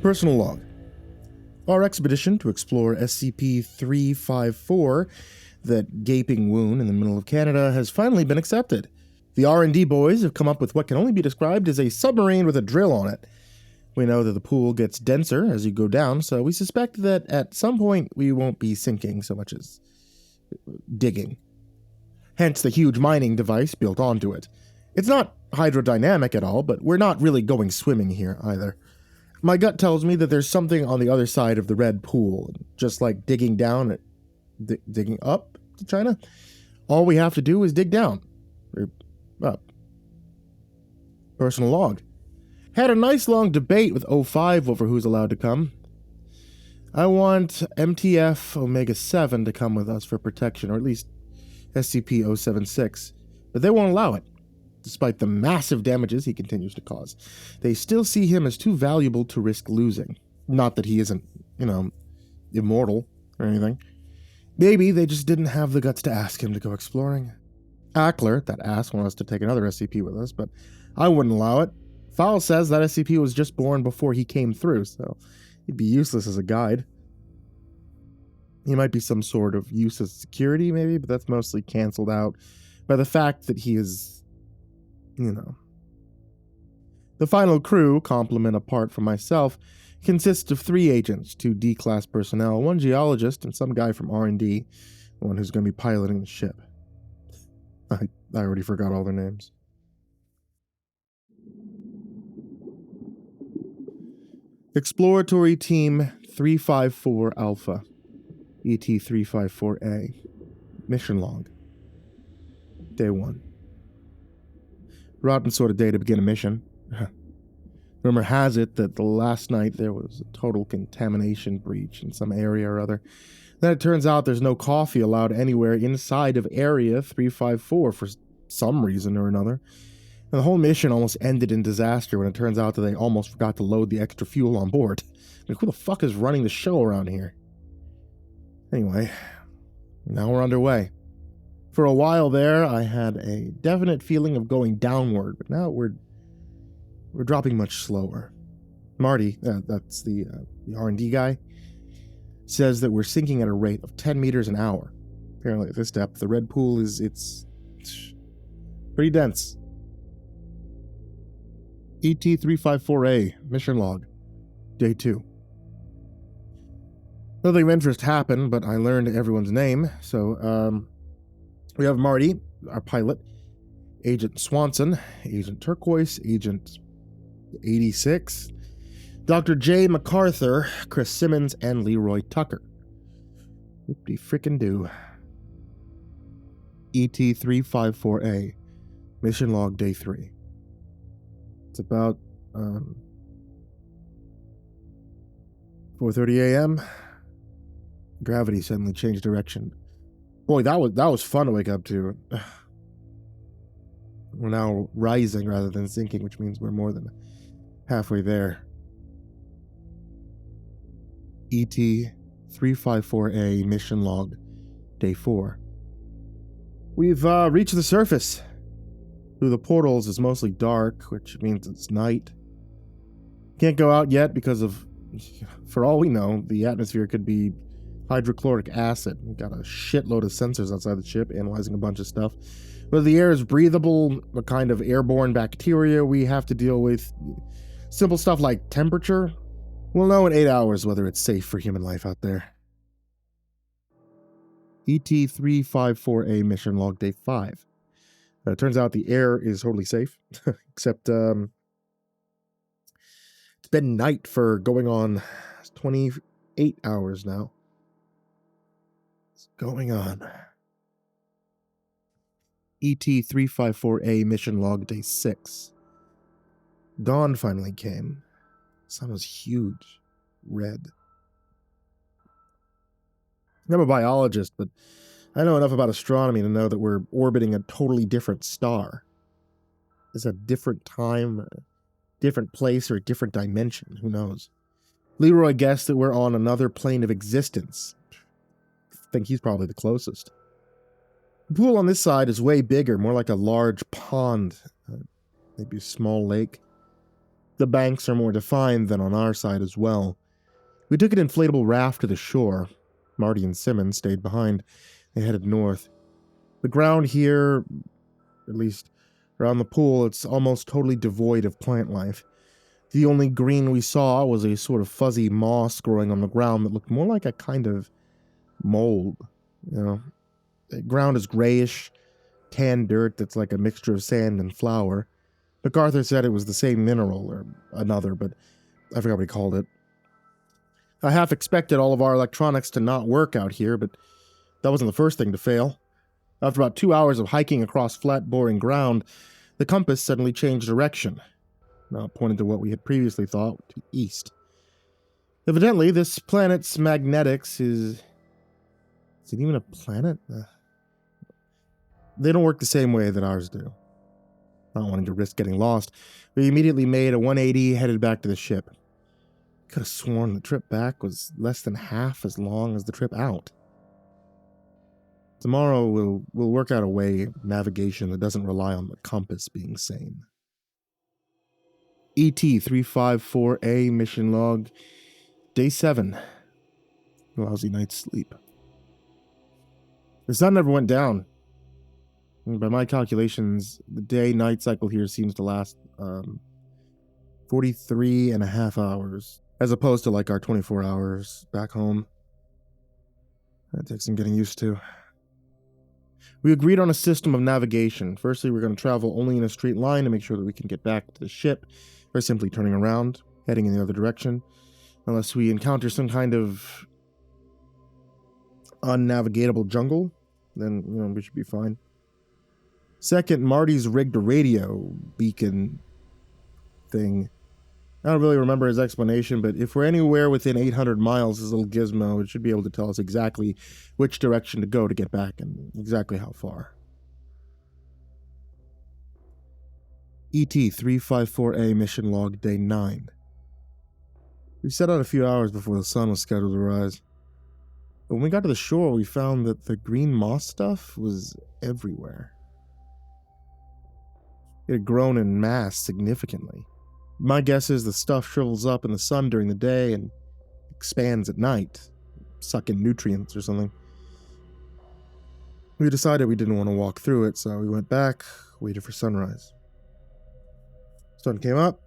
Personal log. Our expedition to explore SCP-354, that gaping wound in the middle of Canada, has finally been accepted. The R&D boys have come up with what can only be described as a submarine with a drill on it. We know that the pool gets denser as you go down, so we suspect that at some point we won't be sinking so much as digging. Hence the huge mining device built onto it. It's not hydrodynamic at all, but we're not really going swimming here either. My gut tells me that there's something on the other side of the red pool, just like digging down, digging up to China. All we have to do is dig down, or up. Personal log. Had a nice long debate with 05 over who's allowed to come. I want MTF Omega-7 to come with us for protection, or at least SCP-076, but they won't allow it. Despite the massive damages he continues to cause, they still see him as too valuable to risk losing. Not that he isn't, immortal or anything. Maybe they just didn't have the guts to ask him to go exploring. Ackler, that ass, wanted us to take another SCP with us, but I wouldn't allow it. Fowl says that SCP was just born before he came through, so he'd be useless as a guide. He might be some sort of use as security, maybe, but that's mostly canceled out by the fact that he is, The final crew, complement apart from myself, consists of 3 agents, 2 D-class personnel, 1 geologist, and some guy from R&D, the one who's going to be piloting the ship. I already forgot all their names. Exploratory Team 354 Alpha, ET-354A. Mission log. Day 1. Rotten sort of day to begin a mission. Rumor has it that the last night there was a total contamination breach in some area or other. Then it turns out there's no coffee allowed anywhere inside of Area 354 for some reason or another. And the whole mission almost ended in disaster when it turns out that they almost forgot to load the extra fuel on board. Like, who the fuck is running the show around here? Anyway, now we're underway. For a while there, I had a definite feeling of going downward, but now we're dropping much slower. Marty, that's the R&D guy, says that we're sinking at a rate of 10 meters an hour. Apparently at this depth, the red pool it's pretty dense. ET-354A, mission log, day 2. Nothing of interest happened, but I learned everyone's name, so, we have Marty, our pilot, Agent Swanson, Agent Turquoise, Agent 86, Dr. J. MacArthur, Chris Simmons, and Leroy Tucker. Whoopty frickin' do. ET-354A, mission log, day 3. It's about 4:30 a.m. Gravity suddenly changed direction. Boy, that was fun to wake up to. We're now rising rather than sinking, which means we're more than halfway there. ET-354A mission log, day 4. We've reached the surface. Through the portals is mostly dark, which means it's night. Can't go out yet because of, for all we know, the atmosphere could be hydrochloric acid. We've got a shitload of sensors outside the ship analyzing a bunch of stuff. Whether the air is breathable, what kind of airborne bacteria we have to deal with, simple stuff like temperature, we'll know in 8 hours whether it's safe for human life out there. ET-354A mission log, day 5. It turns out the air is totally safe, except it's been night for going on 28 hours now. What's going on? ET-354A mission log, day 6. Dawn finally came. The sun was huge, red. I'm a biologist, but I know enough about astronomy to know that we're orbiting a totally different star. It's a different time, a different place, or a different dimension. Who knows? Leroy guessed that we're on another plane of existence. I think he's probably the closest. The pool on this side is way bigger, more like a large pond, maybe a small lake. The banks are more defined than on our side as well. We took an inflatable raft to the shore. Marty and Simmons stayed behind. They headed north. The ground here, at least around the pool, it's almost totally devoid of plant life. The only green we saw was a sort of fuzzy moss growing on the ground that looked more like a kind of mold. The ground is grayish, tan dirt that's like a mixture of sand and flour. MacArthur said it was the same mineral, or another, but I forgot what he called it. I half expected all of our electronics to not work out here, but that wasn't the first thing to fail. After about 2 hours of hiking across flat, boring ground, the compass suddenly changed direction. Now pointed to what we had previously thought to east. Evidently, this planet's magnetics is... Is it even a planet? They don't work the same way that ours do. Not wanting to risk getting lost, we immediately made a 180 headed back to the ship. Could have sworn the trip back was less than half as long as the trip out. Tomorrow we'll work out a way of navigation that doesn't rely on the compass being sane. ET-354A mission log, day 7. Lousy night's sleep. The sun never went down. By my calculations, the day-night cycle here seems to last 43 and a half hours, as opposed to like our 24 hours back home. That takes some getting used to. We agreed on a system of navigation. Firstly, we're going to travel only in a straight line to make sure that we can get back to the ship, or simply turning around, heading in the other direction, unless we encounter some kind of unnavigatable jungle, then, we should be fine. Second, Marty's rigged a radio beacon thing. I don't really remember his explanation, but if we're anywhere within 800 miles, this little gizmo, it should be able to tell us exactly which direction to go to get back and exactly how far. ET-354A mission log, day 9. We set out a few hours before the sun was scheduled to rise. But when we got to the shore, we found that the green moss stuff was everywhere. It had grown in mass significantly. My guess is the stuff shrivels up in the sun during the day and expands at night, sucking nutrients or something. We decided we didn't want to walk through it, so we went back, waited for sunrise. Sun came up.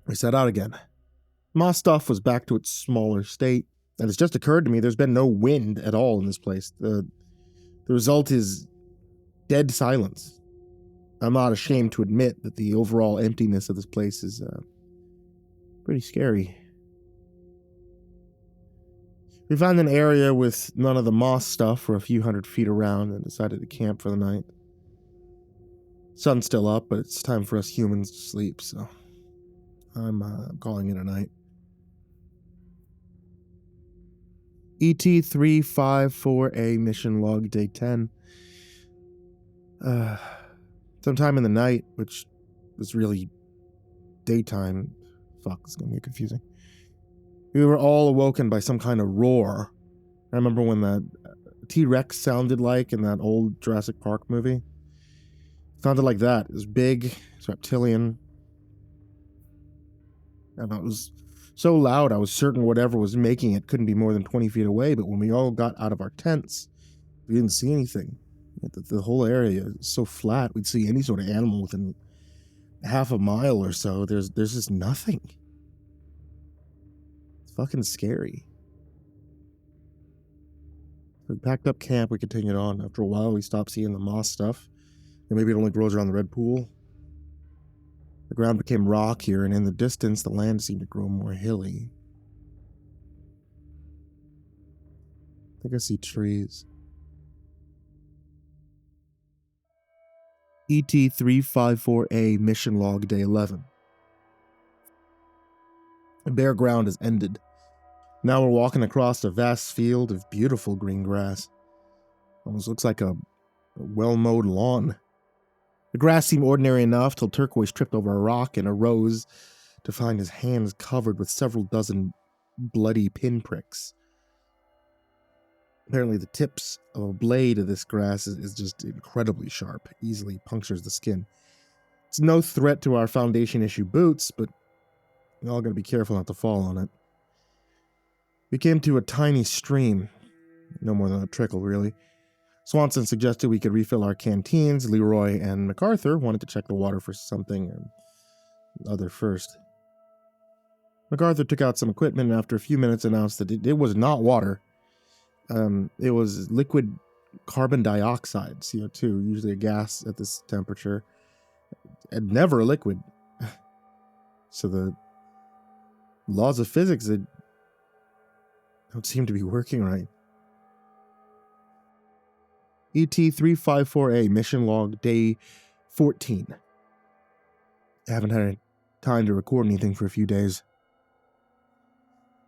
We set out again. Moss stuff was back to its smaller state, and it's just occurred to me there's been no wind at all in this place. The result is dead silence. I'm not ashamed to admit that the overall emptiness of this place is pretty scary. We found an area with none of the moss stuff for a few hundred feet around and decided to camp for the night. Sun's still up, but it's time for us humans to sleep, so I'm calling it a night. ET-354A mission log, day 10. Sometime in the night, which was really daytime. Fuck, it's gonna get confusing. We were all awoken by some kind of roar. I remember when that T-Rex sounded like in that old Jurassic Park movie. It sounded like that. It was big, it's reptilian. And it was so loud, I was certain whatever was making it couldn't be more than 20 feet away, but when we all got out of our tents, we didn't see anything. The whole area is so flat, we'd see any sort of animal within half a mile or so. There's just nothing. It's fucking scary. We packed up camp, we continued on. After a while, we stopped seeing the moss stuff. And maybe it only grows around the red pool. The ground became rockier, and in the distance, the land seemed to grow more hilly. I think I see trees. ET-354A mission log, day 11. The bare ground has ended. Now we're walking across a vast field of beautiful green grass. Almost looks like a well-mowed lawn. The grass seemed ordinary enough till Turquoise tripped over a rock and arose to find his hands covered with several dozen bloody pinpricks. Apparently the tips of a blade of this grass is just incredibly sharp, easily punctures the skin. It's no threat to our Foundation issue boots, but we all gotta be careful not to fall on it. We came to a tiny stream, no more than a trickle, really. Swanson suggested we could refill our canteens. Leroy and MacArthur wanted to check the water for something or other first. MacArthur took out some equipment and after a few minutes announced that it was not water. It was liquid carbon dioxide, CO2, usually a gas at this temperature, and never a liquid. So the laws of physics don't seem to be working right. ET-354A, mission log, day 14. I haven't had time to record anything for a few days.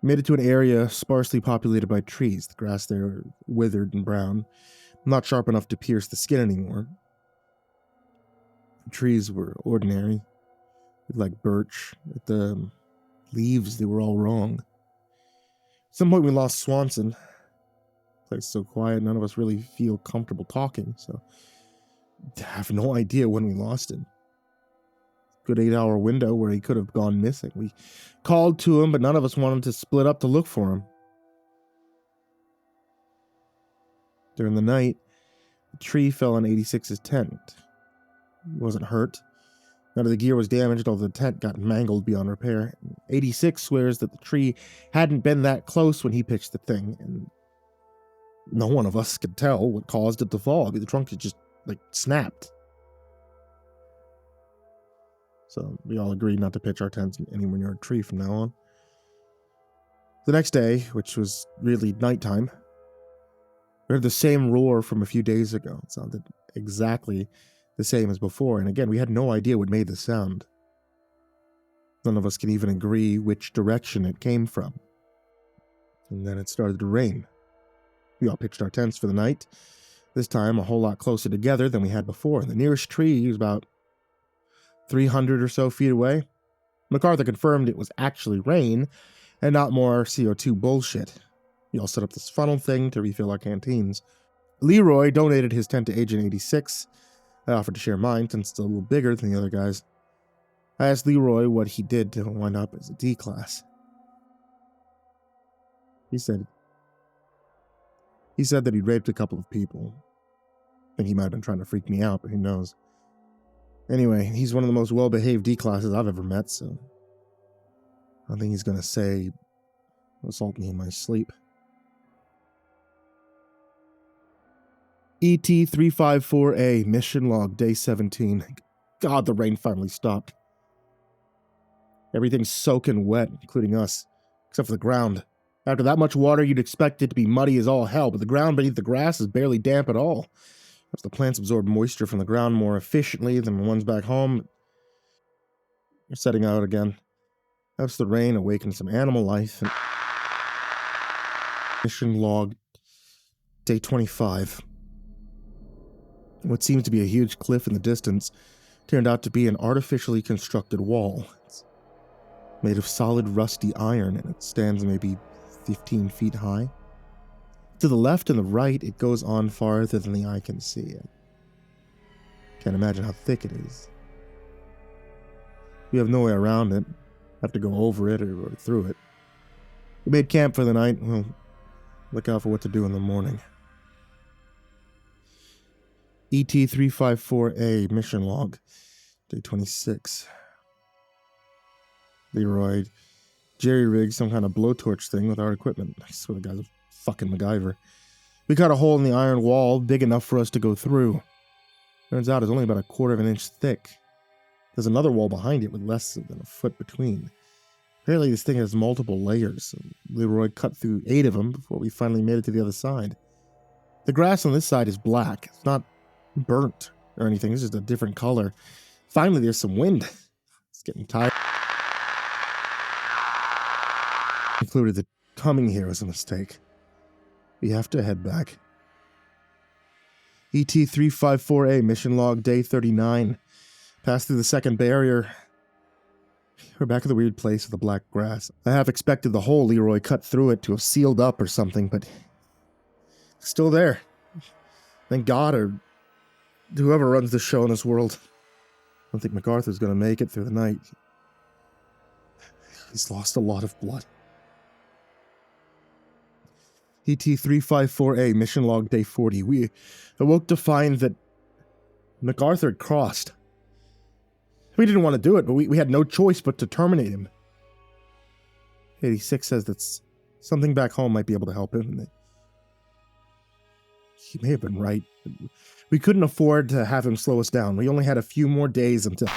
Made it to an area sparsely populated by trees. The grass there withered and brown, not sharp enough to pierce the skin anymore. The trees were ordinary, like birch. At the leaves, they were all wrong. At some point we lost Swanson. The place is so quiet, none of us really feel comfortable talking, so I have no idea when we lost him. Good 8-hour window where he could have gone missing. We called to him, but none of us wanted to split up to look for him. During the night, a tree fell on 86's tent. He wasn't hurt. None of the gear was damaged, although the tent got mangled beyond repair. 86 swears that the tree hadn't been that close when he pitched the thing, and no one of us could tell what caused it to fall. I mean, the trunk had just, snapped. So we all agreed not to pitch our tents anywhere near a tree from now on. The next day, which was really nighttime, we heard the same roar from a few days ago. It sounded exactly the same as before, and again, we had no idea what made the sound. None of us can even agree which direction it came from. And then it started to rain. We all pitched our tents for the night, this time a whole lot closer together than we had before, and the nearest tree was about 300 or so feet away. MacArthur confirmed it was actually rain and not more CO2 bullshit. We all set up this funnel thing to refill our canteens. Leroy donated his tent to Agent 86. I offered to share mine since it's a little bigger than the other guys. I asked Leroy what he did to wind up as a D class. He said that he'd raped a couple of people. I think he might have been trying to freak me out, but who knows. Anyway, he's one of the most well-behaved D classes I've ever met, so I don't think he's gonna say assault me in my sleep. ET-354A, mission log, day 17. God, the rain finally stopped. Everything's soaking wet, including us, except for the ground. After that much water, you'd expect it to be muddy as all hell, but the ground beneath the grass is barely damp at all. As the plants absorb moisture from the ground more efficiently than the ones back home, they're setting out again. Perhaps the rain awakened some animal life. And mission log, day 25. What seems to be a huge cliff in the distance turned out to be an artificially constructed wall. It's made of solid rusty iron, and it stands maybe 15 feet high. To the left and the right, it goes on farther than the eye can see. I can't imagine how thick it is. We have no way around it. Have to go over it or through it. We made camp for the night. We'll look out for what to do in the morning. ET-354A, mission log, day 26. Leroy jerry-rigged some kind of blowtorch thing with our equipment. I swear the guy's a fucking MacGyver. We cut a hole in the iron wall big enough for us to go through. Turns out it's only about 1/4 of an inch thick. There's another wall behind it with less than a foot between. Apparently this thing has multiple layers. Leroy cut through 8 of them before we finally made it to the other side. The grass on this side is black. It's not burnt or anything. It's just a different color. Finally, there's some wind. It's getting tired. Concluded that coming here was a mistake. We have to head back. ET-354A, mission log, day 39. Passed through the second barrier. We're back at the weird place with the black grass. I half expected the hole Leroy cut through it to have sealed up or something, but it's still there. Thank God, or whoever runs the show in this world. don't think MacArthur's going to make it through the night. He's lost a lot of blood. ET-354A, mission log day 40. We awoke to find that MacArthur had crossed. We didn't want to do it, but we had no choice but to terminate him. 86 says that something back home might be able to help him. He may have been right. We couldn't afford to have him slow us down. We only had a few more days until...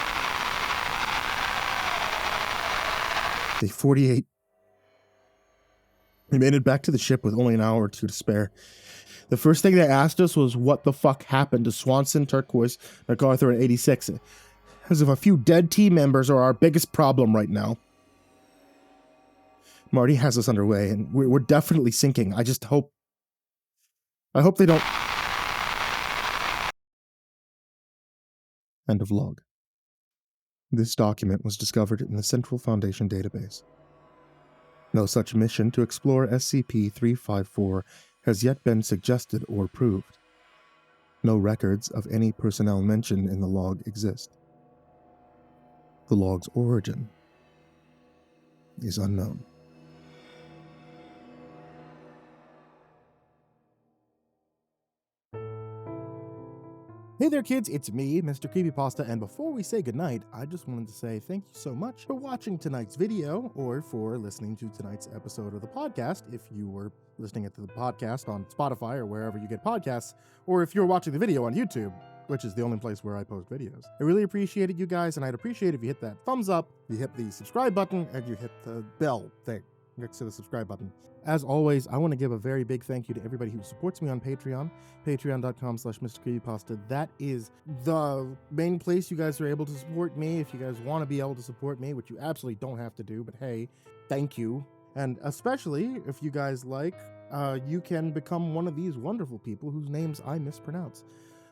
Day 48. We made it back to the ship with only an hour or two to spare. The first thing they asked us was what the fuck happened to Swanson, Turquoise, MacArthur, and 86. As if a few dead team members are our biggest problem right now. Marty has us underway, and we're definitely sinking. I just hope... I hope they don't... End of log. This document was discovered in the Central Foundation database. No such mission to explore SCP-354 has yet been suggested or proved. No records of any personnel mentioned in the log exist. The log's origin is unknown. Hey there kids, it's me, MrCreepyPasta, and before we say goodnight, I just wanted to say thank you so much for watching tonight's video, or for listening to tonight's episode of the podcast, if you were listening to the podcast on Spotify or wherever you get podcasts, or if you're watching the video on YouTube, which is the only place where I post videos. I really appreciated you guys, and I'd appreciate if you hit that thumbs up, you hit the subscribe button, and you hit the bell thing next to the subscribe button. As always, I want to give a very big thank you to everybody who supports me on Patreon, patreon.com/MrCreepyPasta. That is the main place you guys are able to support me if you guys want to be able to support me, which you absolutely don't have to do, but hey, thank you. And especially if you guys like, you can become one of these wonderful people whose names I mispronounce.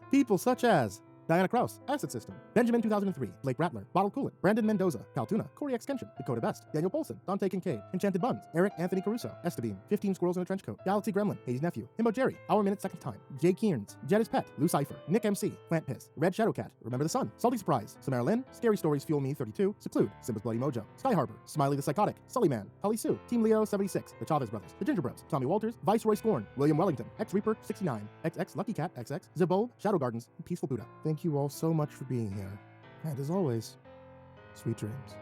People such as Diana Kraus, AcidSystem, Benjamin 2003, Blake Rattler, Bottle Cooler, Brandon Mendoza, Caltuna, CoryxKenshin, Dakota Best, Daniel Poulsen, Dante Kinkade, Enchanted Buns, Eric Anthony Caruso, Estebean, 15 Squirrels in a Trench Coat, Galaxy Gremlin, Hades Nephew, Himbo Jerry, Our Minute Second Time, Jay Kearns, Jedis Pet, Lou Cypher, Nick MC, Plant Piss, Red Shadowcat, Remember the Sun, Salty Surprise, Samara Lynn, Scary Stories Fuel Me 32, Seclude, Simba's Bloody Mojo, Sky Harbor, Smiley the Psychotic, Sully Man, Holly Sue, Team Leo 76, The Chavez Brothers, The Ginger Bros, Tommy Walters, Viceroy Scorn, William Wellington, X Reaper 69, XX Lucky Cat XX, Zabulb, Shadow Gardens, and Peaceful Buddha. Thank you all so much for being here. And as always, sweet dreams.